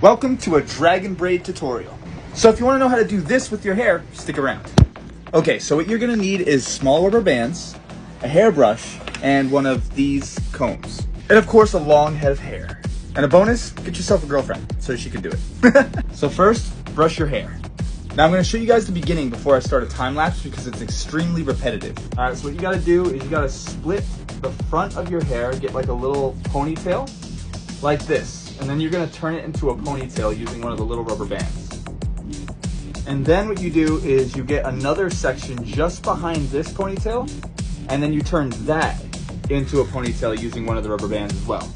Welcome to a Dragon Braid tutorial. So if you want to know how to do this with your hair, stick around. Okay, so what you're going to need is small rubber bands, a hairbrush, and one of these combs. And of course a long head of hair. And a bonus, get yourself a girlfriend so she can do it. So first, brush your hair. Now I'm going to show you guys the beginning before I start a time lapse because it's extremely repetitive. Alright, so what you got to do is you got to split the front of your hair, get like a little ponytail, like this. And then you're going to turn it into a ponytail using one of the little rubber bands. And then what you do is you get another section just behind this ponytail, and then you turn that into a ponytail using one of the rubber bands as well.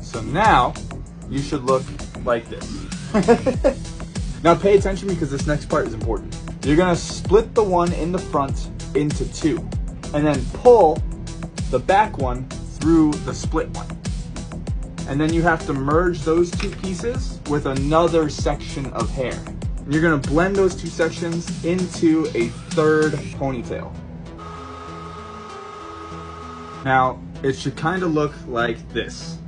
So now you should look like this. Now pay attention because this next part is important. You're going to split the one in the front into two, and then pull the back one through the split one. And then you have to merge those two pieces with another section of hair. And you're gonna blend those two sections into a third ponytail. Now, it should kind of look like this.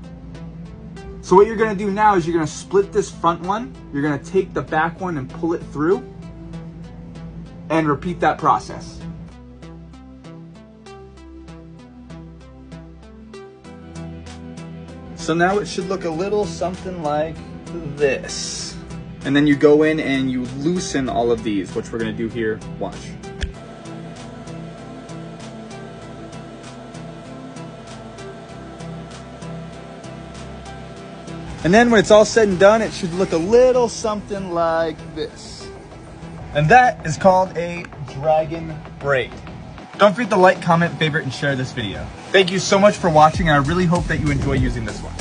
So what you're gonna do now is you're gonna split this front one, you're gonna take the back one and pull it through, and repeat that process. So now it should look a little something like this. And then you go in and you loosen all of these, which we're gonna do here, watch. And then when it's all said and done, it should look a little something like this. And that is called a Dragon Braid. Don't forget to like, comment, favorite, and share this video. Thank you so much for watching, and I really hope that you enjoy using this one.